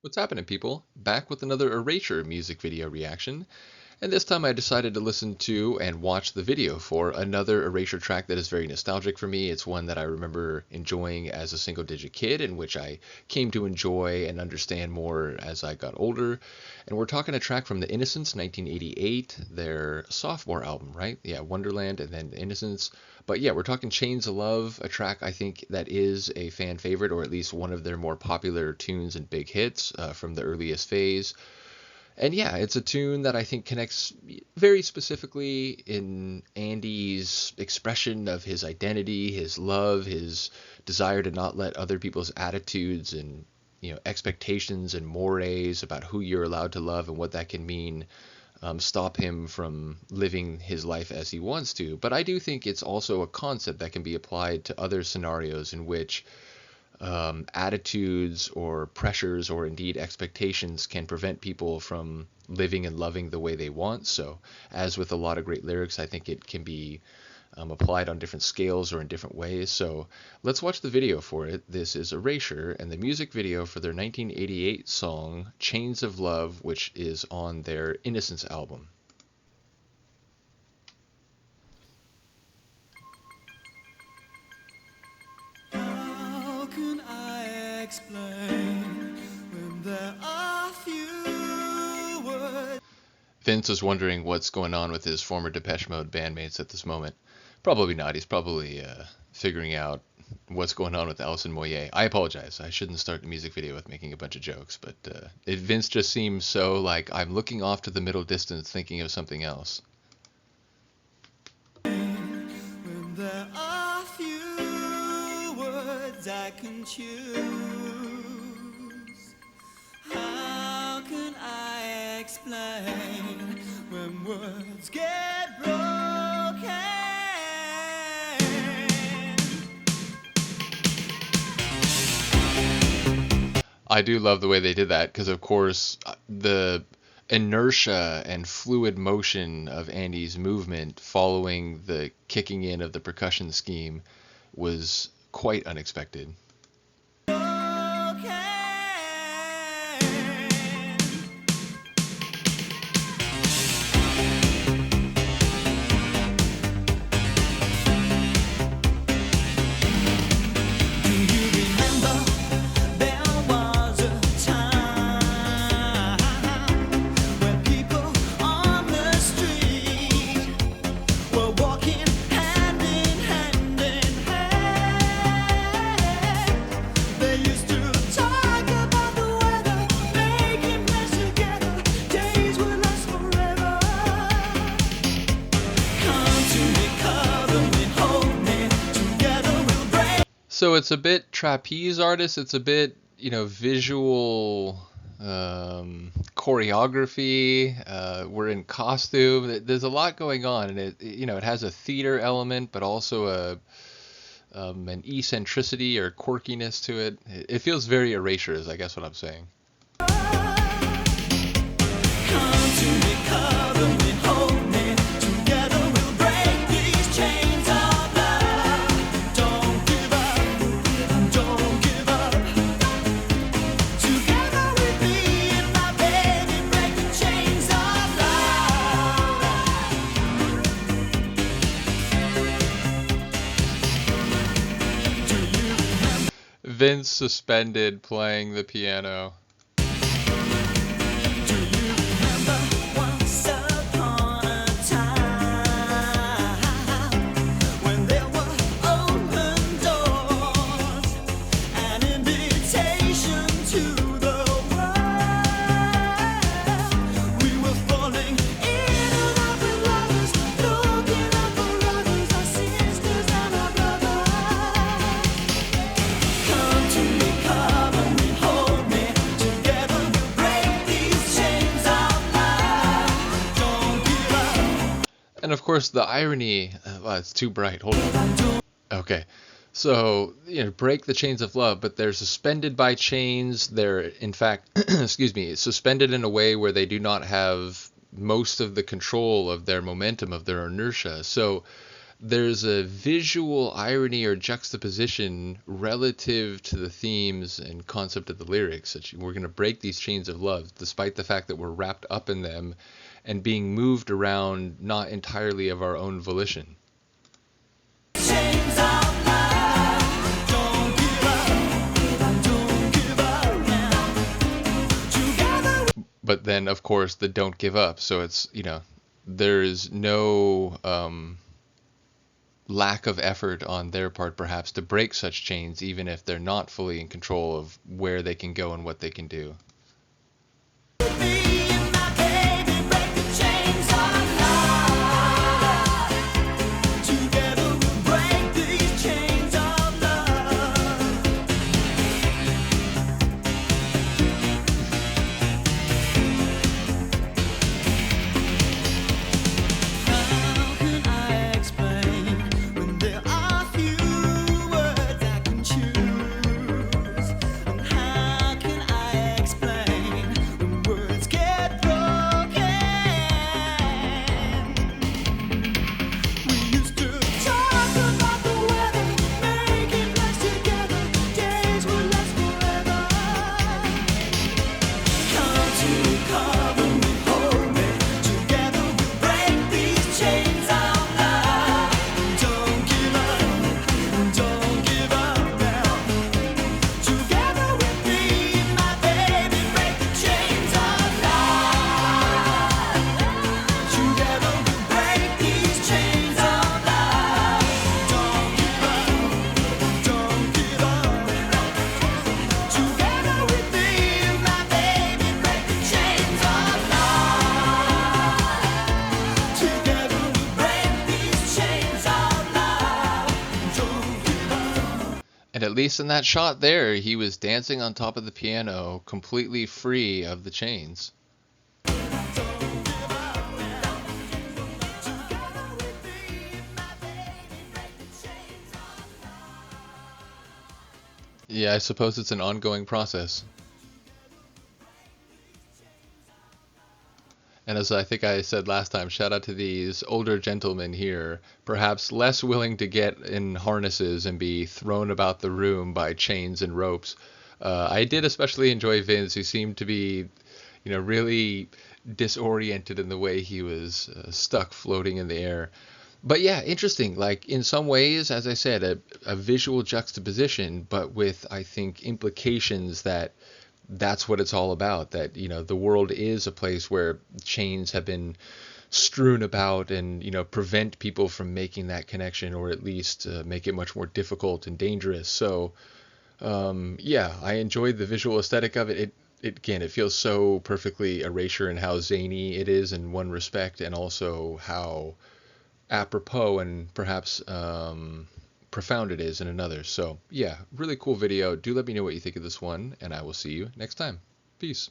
What's happening, people? Back with another Erasure music video reaction. And this time I decided to listen to and watch the video for another Erasure track that is very nostalgic for me. It's one that I remember enjoying as a single-digit kid, in which I came to enjoy and understand more as I got older. And we're talking a track from The Innocents, 1988, their sophomore album, right? Yeah, Wonderland and then The Innocents. But yeah, we're talking Chains of Love, a track I think that is a fan favorite, or at least one of their more popular tunes and big hits from the earliest phase. And yeah, it's a tune that I think connects very specifically in Andy's expression of his identity, his love, his desire to not let other people's attitudes and expectations and mores about who you're allowed to love and what that can mean stop him from living his life as he wants to. But I do think it's also a concept that can be applied to other scenarios in which attitudes or pressures or indeed expectations can prevent people from living and loving the way they want. So, as with a lot of great lyrics, I think it can be applied on different scales or in different ways. So, let's watch the video for it. This is Erasure and the music video for their 1988 song Chains of Love, which is on their Innocence album. When there are few words. Vince is wondering what's going on with his former Depeche Mode bandmates at this moment. Probably not. He's probably figuring out what's going on with Alison Moyet. I apologize. I shouldn't start the music video with making a bunch of jokes, but Vince just seems so like I'm looking off to the middle distance thinking of something else. When there are few words I can choose. How can I explain when words get broken? I do love the way they did that because, of course, the inertia and fluid motion of Andy's movement following the kicking in of the percussion scheme was quite unexpected. So it's a bit trapeze artist, it's a bit, visual choreography. We're in costume. There's a lot going on, and it has a theater element, but also an eccentricity or quirkiness to it. It feels very Erasure, is I guess what I'm saying. Vince suspended playing the piano. And of course, the irony, it's too bright. Hold on. Okay. So, break the chains of love, but they're suspended by chains. They're, in fact, excuse me, suspended in a way where they do not have most of the control of their momentum, of their inertia. So there's a visual irony or juxtaposition relative to the themes and concept of the lyrics. That we're going to break these chains of love, despite the fact that we're wrapped up in them and being moved around not entirely of our own volition. Chains of love, don't give up, don't give up now. Together But then, of course, the don't give up. So it's, there's no lack of effort on their part, perhaps, to break such chains, even if they're not fully in control of where they can go and what they can do. with me and my baby, break the chains of love. Together we'll break these chains of love. How can I explain when there are few words I can choose? And how can I explain when words get broken? We used to talk about the weather, making plans together, days will last forever. Come to cover me, hold me, together we'll break these chains of love. Don't give up now. Together with me and my baby, break the chains of love. Together we'll break these chains of love. Don't give up, don't give up. Together with me and my baby, break the chains of love. Together we'll break these chains of love. Don't give up. And at least in that shot there, he was dancing on top of the piano, completely free of the chains. Yeah, I suppose it's an ongoing process. And as I think I said last time, shout out to these older gentlemen here, perhaps less willing to get in harnesses and be thrown about the room by chains and ropes. I did especially enjoy Vince, who seemed to be, really disoriented in the way he was stuck floating in the air. But yeah, interesting. Like in some ways, as I said, a visual juxtaposition, but with, I think, implications that that's what it's all about. That, the world is a place where chains have been strewn about and, prevent people from making that connection, or at least make it much more difficult and dangerous. So, yeah, I enjoyed the visual aesthetic of it. Again, it feels so perfectly Erasure in how zany it is in one respect, and also how apropos and perhaps profound it is in another. So yeah, really cool video. Do let me know what you think of this one, and I will see you next time. Peace.